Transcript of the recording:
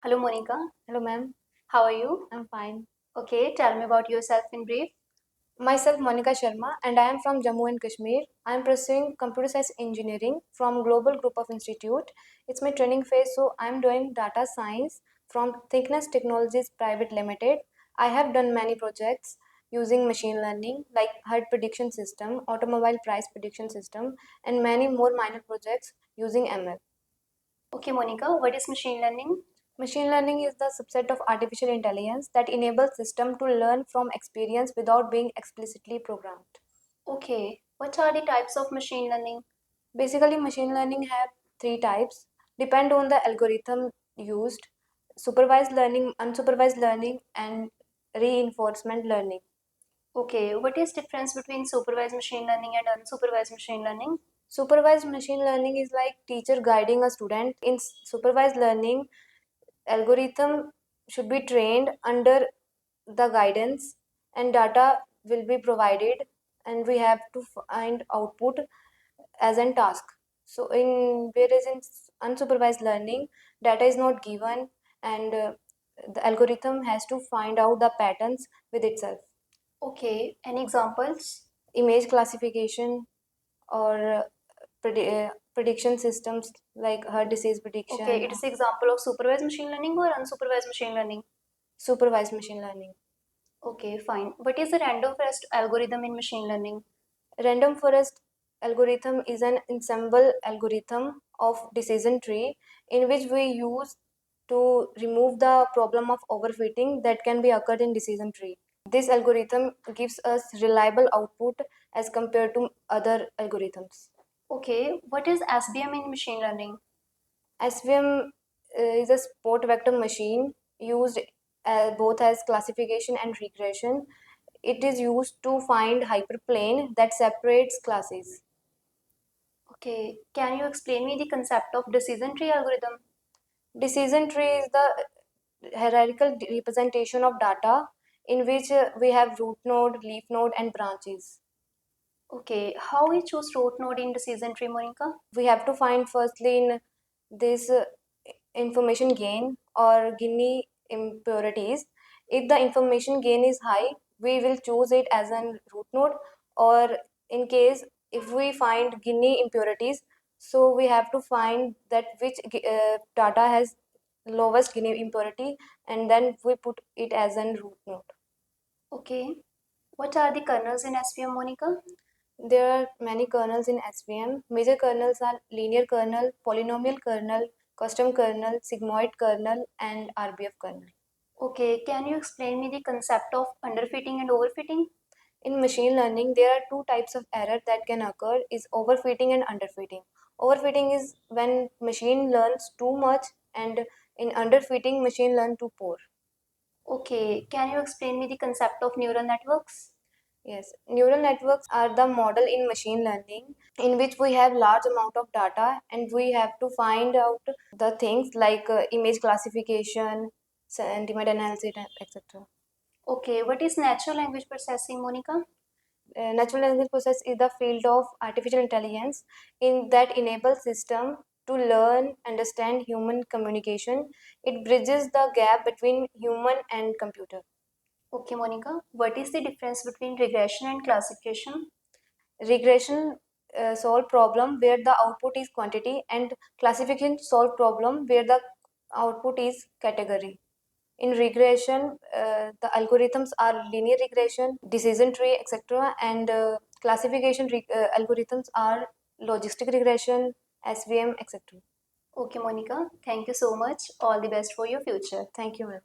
Hello, Monica. Hello, ma'am. How are you? I'm fine. Okay, tell me about yourself in brief. Myself, Monica Sharma, and I am from Jammu and Kashmir. I am pursuing computer science engineering from Global Group of Institute. It's my training phase, so I am doing data science from Thickness Technologies Private Limited. I have done many projects using machine learning like herd prediction system, automobile price prediction system, and many more minor projects using ML. Okay, Monica, what is machine learning? Machine learning is the subset of artificial intelligence that enables system to learn from experience without being explicitly programmed. Okay, what are the types of machine learning? Basically, machine learning have three types, depend on the algorithm used, supervised learning, unsupervised learning, and reinforcement learning. Okay, what is difference between supervised machine learning and unsupervised machine learning? Supervised machine learning is like teacher guiding a student. In supervised learning, algorithm should be trained under the guidance and data will be provided and we have to find output as a task. So in whereas in unsupervised learning, data is not given and the algorithm has to find out the patterns with itself. Okay, any examples? Image classification or prediction systems like heart disease prediction. Okay, it is example of supervised machine learning or unsupervised machine learning? Supervised machine learning. Okay, fine. What is the random forest algorithm in machine learning? Random forest algorithm is an ensemble algorithm of decision tree in which we use to remove the problem of overfitting that can be occurred in decision tree. This algorithm gives us reliable output as compared to other algorithms. Okay, what is SVM in machine learning? SVM is a support vector machine used both as classification and regression. It is used to find hyperplane that separates classes. Okay, can you explain me the concept of decision tree algorithm? Decision tree is the hierarchical representation of data in which we have root node, leaf node, and branches. Okay, how we choose root node in decision tree, Monica? We have to find firstly in this information gain or Gini impurities. If the information gain is high, we will choose it as a root node, or in case if we find Gini impurities, so we have to find that which data has lowest Gini impurity and then we put it as a root node. Okay, what are the kernels in SVM, Monica? There are many kernels in SVM. Major kernels are linear kernel, polynomial kernel, custom kernel, sigmoid kernel, and RBF kernel. Okay, can you explain me the concept of underfitting and overfitting? In machine learning, there are two types of error that can occur is overfitting and underfitting. Overfitting is when machine learns too much and in underfitting machine learn too poor. Okay, can you explain me the concept of neural networks? Yes, neural networks are the model in machine learning in which we have large amount of data and we have to find out the things like image classification, sentiment analysis, etc. Okay, what is natural language processing, Monica? Natural language process is the field of artificial intelligence in that enables system to learn, understand human communication. It bridges the gap between human and computer. Okay, Monica, what is the difference between regression and classification? Regression solve problem where the output is quantity and classification solve problem where the output is category. In regression, the algorithms are linear regression, decision tree, etc. And classification algorithms are logistic regression, SVM, etc. Okay, Monica, thank you so much. All the best for your future. Thank you, ma'am.